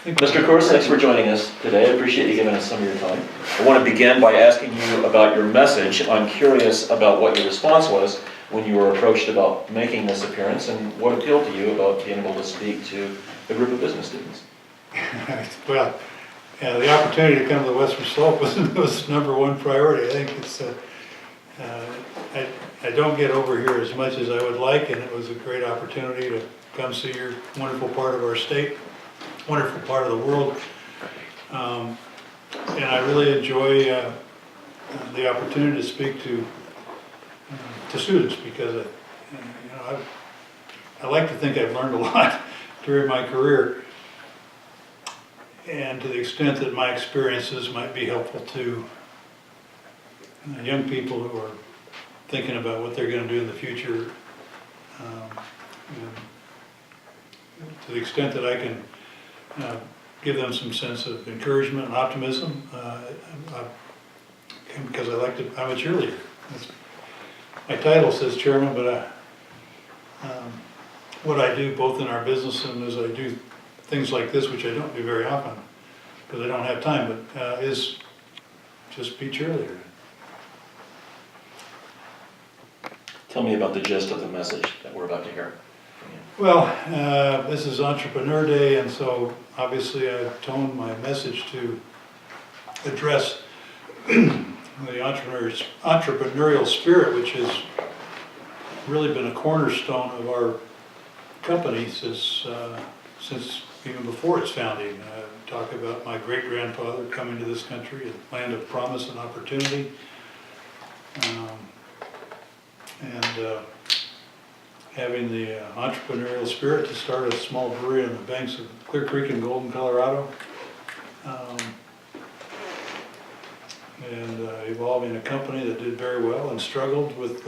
Mr. Coors, thanks for joining us today. I appreciate you giving us some of your time. I want to begin by asking you about your message. I'm curious about what your response was when you were approached about making this appearance, and what appealed to you about being able to speak to a group of business students. Well, yeah, the opportunity to come to the Western Slope was number one priority. I think it's, I don't get over here as much as I would like, and it was a great opportunity to come see your wonderful part of our state, wonderful part of the world. And I really enjoy the opportunity to speak to students, because I like to think I've learned a lot during my career, and to the extent that my experiences might be helpful to young people who are thinking about what they're going to do in the future, to the extent that I can give them some sense of encouragement and optimism, because I'm a cheerleader. My title says chairman, but what I do both in our business and as I do things like this, which I don't do very often because I don't have time, but is just be cheerleader. Tell me about the gist of the message that we're about to hear from you. Well, this is Entrepreneur Day, and so obviously I've toned my message to address the entrepreneurial spirit, which has really been a cornerstone of our company since even before its founding. Talk about my great-grandfather coming to this country, a land of promise and opportunity, and having the entrepreneurial spirit to start a small brewery on the banks of Clear Creek in Golden, Colorado, and evolving a company that did very well and struggled with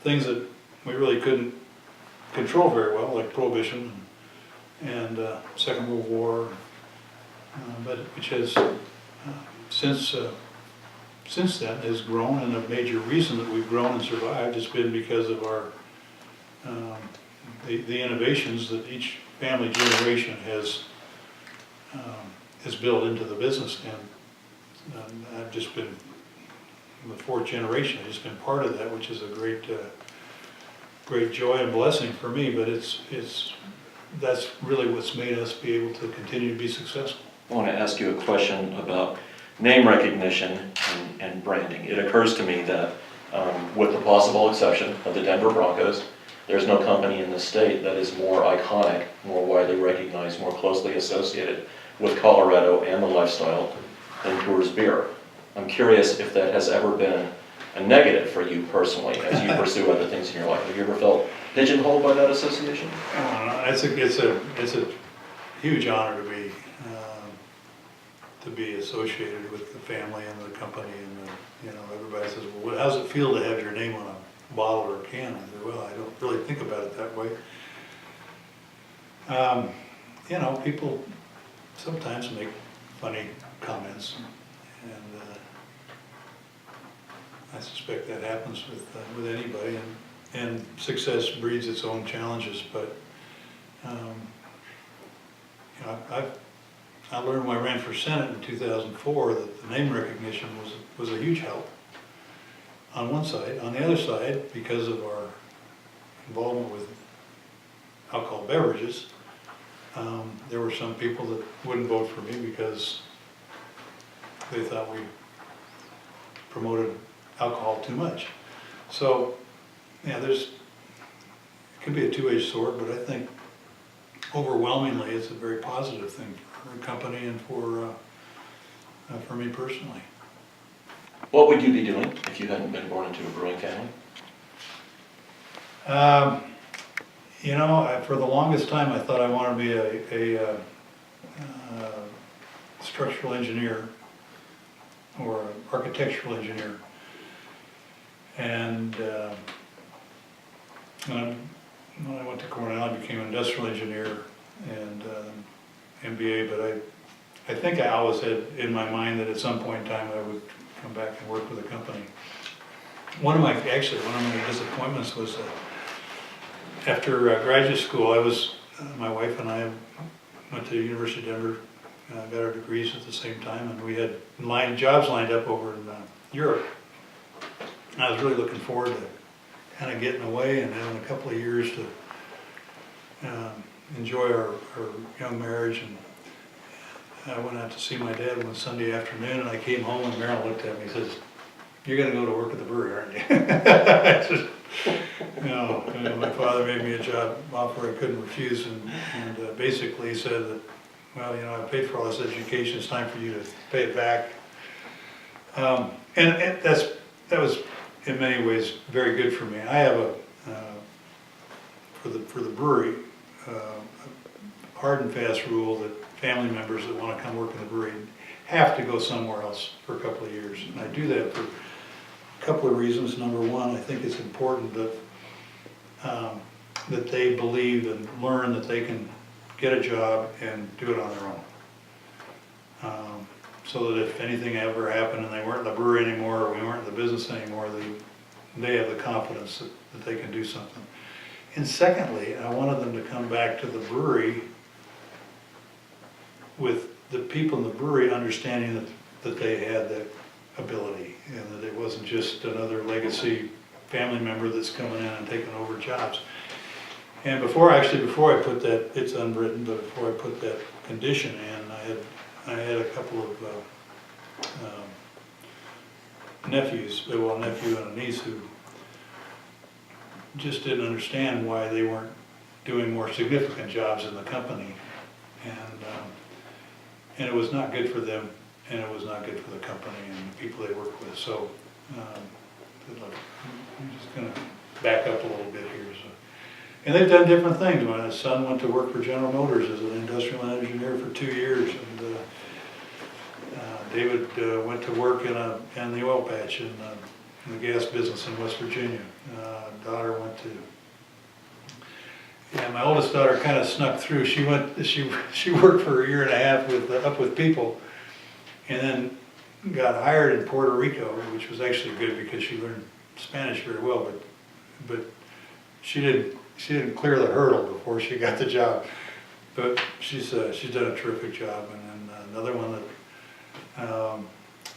things that we really couldn't control very well, like Prohibition and Second World War, but which has since then has grown, and a major reason that we've grown and survived has been because of our the innovations that each family generation has built into the business, and I've just been the fourth generation. I've just been part of that, which is a great joy and blessing for me. But that's really what's made us be able to continue to be successful. I want to ask you a question about name recognition and branding. It occurs to me that with the possible exception of the Denver Broncos, there's no company in the state that is more iconic, more widely recognized, more closely associated with Colorado and the lifestyle than Coors Beer. I'm curious if that has ever been a negative for you personally as you pursue other things in your life. Have you ever felt pigeonholed by that association? It's a huge honor to be associated with the family and the company, and everybody says, well, how's it feel to have your name on a bottle or a can? I said, well, I don't really think about it that way. People sometimes make funny comments, and I suspect that happens with anybody, and success breeds its own challenges. But I learned when I ran for Senate in 2004 that the name recognition was a huge help on one side. On the other side, because of our involvement with alcohol beverages, there were some people that wouldn't vote for me because they thought we promoted alcohol too much. So, yeah, it could be a two-edged sword, but I think overwhelmingly it's a very positive thing for the company and for me personally. What would you be doing if you hadn't been born into a brewing family? For the longest time I thought I wanted to be a structural engineer or an architectural engineer. And when I went to Cornell, I became an industrial engineer and MBA, but I think I always had in my mind that at some point in time I would come back and work with a company. One of my disappointments was after graduate school, my wife and I went to the University of Denver got our degrees at the same time, and we had jobs lined up over in Europe. And I was really looking forward to kind of getting away and having a couple of years to enjoy our young marriage. And I went out to see my dad one Sunday afternoon, and I came home and Marilyn looked at me and says, "You're gonna go to work at the brewery, aren't you?" I said, no, my father made me a job offer I couldn't refuse, and basically said that, well, I paid for all this education, it's time for you to pay it back. And that was in many ways very good for me. I have for the brewery, a hard and fast rule that family members that want to come work in the brewery have to go somewhere else for a couple of years. And I do that for a couple of reasons. Number one, I think it's important that that they believe and learn that they can get a job and do it on their own. So that if anything ever happened and they weren't in the brewery anymore, or we weren't in the business anymore, they have the confidence that they can do something. And secondly, I wanted them to come back to the brewery with the people in the brewery understanding that they had that ability, and that it wasn't just another legacy family member that's coming in and taking over jobs. And before I put that, it's unwritten, but before I put that condition in, I had a couple of nephews, a nephew and a niece, who just didn't understand why they weren't doing more significant jobs in the company. And it was not good for them, and it was not good for the company and the people they work with. So I'm just going to back up a little bit here. So. And they've done different things. My son went to work for General Motors as an industrial engineer for 2 years, and David went to work in the oil patch in the gas business in West Virginia. Daughter went to. Yeah, my oldest daughter kind of snuck through. She worked for a year and a half up with people, and then got hired in Puerto Rico, which was actually good because she learned Spanish very well. But she didn't clear the hurdle before she got the job. But she's done a terrific job. And then another one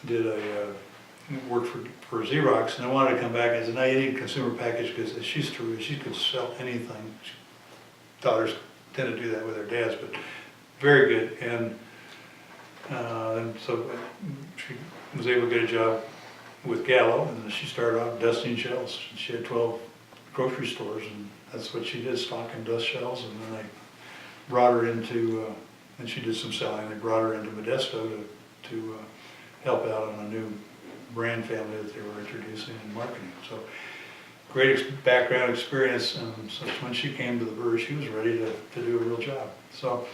that worked for Xerox, and I wanted to come back and said, "No, you need a consumer package," because she could sell anything. Daughters tend to do that with their dads, but very good. And so she was able to get a job with Gallo, and she started off dusting shelves. She had 12 grocery stores, and that's what she did, stock and dust shelves. And then they brought her into, and she did some selling. They brought her into Modesto to help out on a new brand family that they were introducing and marketing. So great background experience, and so when she came to the brewery, she was ready to do a real job. So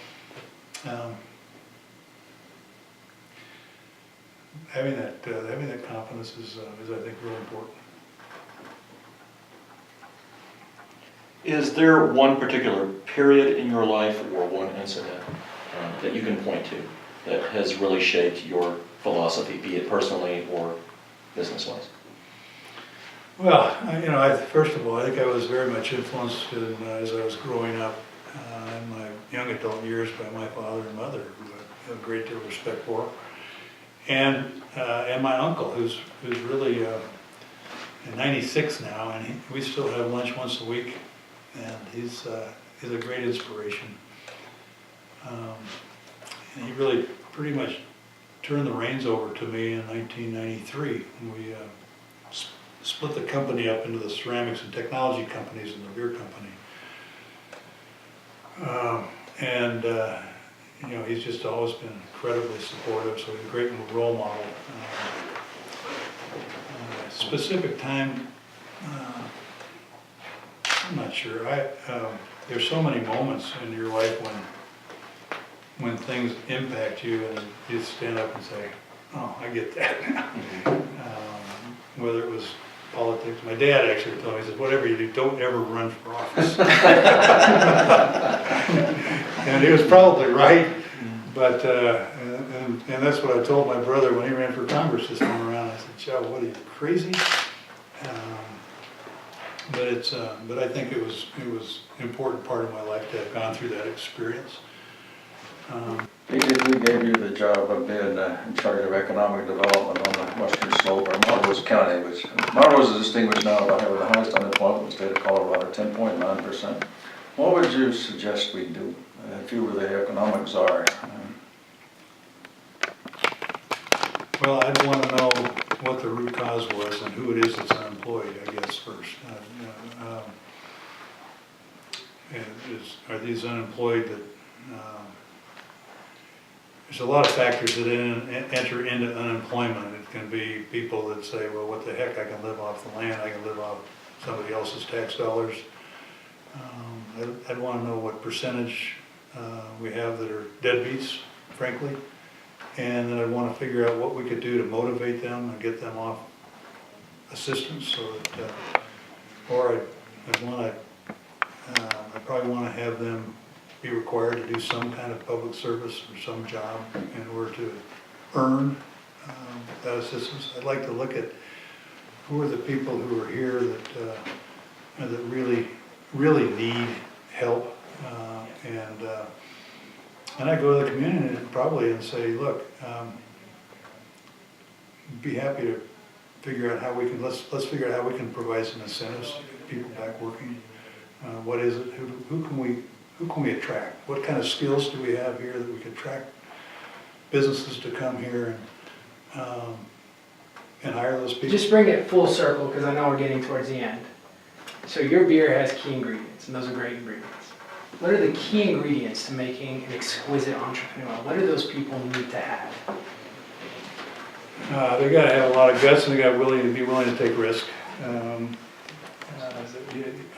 having that confidence is I think really important. Is there one particular period in your life or one incident that you can point to that has really shaped your philosophy, be it personally or business-wise? Well, first of all, I think I was very much influenced as I was growing up in my young adult years by my father and mother, who I have a great deal of respect for, and my uncle, who's really 96 now, and we still have lunch once a week, and he's a great inspiration. And he really pretty much turned the reins over to me in 1993 when we split the company up into the ceramics and technology companies and the beer company. He's just always been incredibly supportive, so he's a great role model. Specific time, I'm not sure. There's so many moments in your life when things impact you and you stand up and say, "Oh, I get that now." Whether it was politics. My dad actually told me, he says, "Whatever you do, don't ever run for office." And he was probably right, but and that's what I told my brother when he ran for Congress this time around. I said, "Joe, what are you, crazy?" But I think it was an important part of my life to have gone through that experience. Pete, we gave you the job of being in charge of economic development on the western slope of Montrose County, which Montrose is distinguished now by having the highest unemployment in the state of Colorado, 10.9%. What would you suggest we do if you were the economic czar? Well, I'd want to know what the root cause was and who it is that's unemployed, I guess, first. Are these unemployed that, there's a lot of factors that enter into unemployment. It can be people that say, well, what the heck, I can live off the land, I can live off somebody else's tax dollars. I'd want to know what percentage we have that are deadbeats, frankly. And then I'd want to figure out what we could do to motivate them and get them off assistance, so that, or I'd probably want to have them be required to do some kind of public service or some job in order to earn that assistance. I'd like to look at who are the people who are here that really need help, and I go to the community probably and say, look, be happy to figure out how we can, let's figure out how we can provide some incentives to get people back working. What is it? Who can we attract? What kind of skills do we have here that we can attract businesses to come here and hire those people? Just bring it full circle, because I know we're getting towards the end. So your beer has key ingredients, and those are great ingredients. What are the key ingredients to making an exquisite entrepreneur? What do those people need to have? They got to have a lot of guts, and they got to be willing to take risk.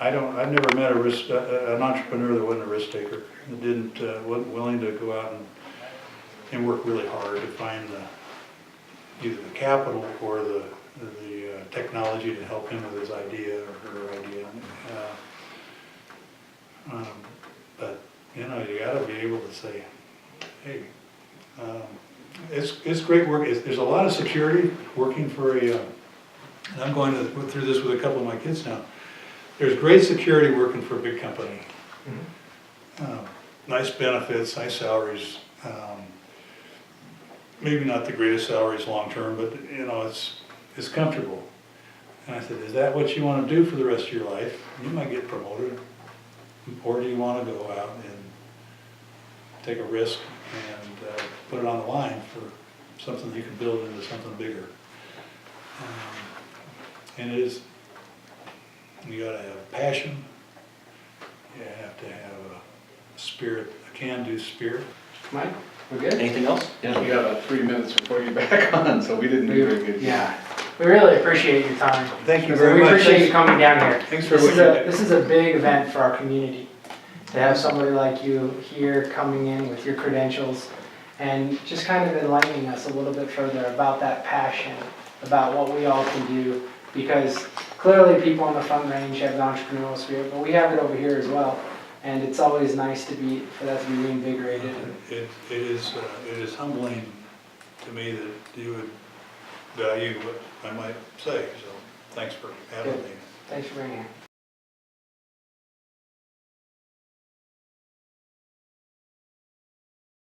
I've never met an entrepreneur that wasn't a risk taker, that wasn't willing to go out and work really hard to find either the capital or the technology to help him with his idea or her idea. But you got to be able to say, hey, it's great work. There's a lot of security working for and I'm going to go through this with a couple of my kids now. There's great security working for a big company. Mm-hmm. Nice benefits, nice salaries. Maybe not the greatest salaries long term, but it's comfortable. And I said, is that what you want to do for the rest of your life? You might get promoted. Or do you want to go out and take a risk and put it on the line for something that you can build into something bigger? And you got to have passion. You have to have a spirit, a can-do spirit. Mike, we're good? Anything else? We got about 3 minutes before you're back on, so we didn't do very good. Yeah, we really appreciate your time. Thank you very We much. appreciate you coming down here. Thanks for what you did. This is a big event for our community. To have somebody like you here coming in with your credentials and just kind of enlightening us a little bit further about that passion, about what we all can do, because clearly people on the Front Range have the entrepreneurial spirit, but we have it over here as well, and it's always nice for that to be reinvigorated. It is humbling to me that you would value what I might say, so thanks for having me. Thanks for being here.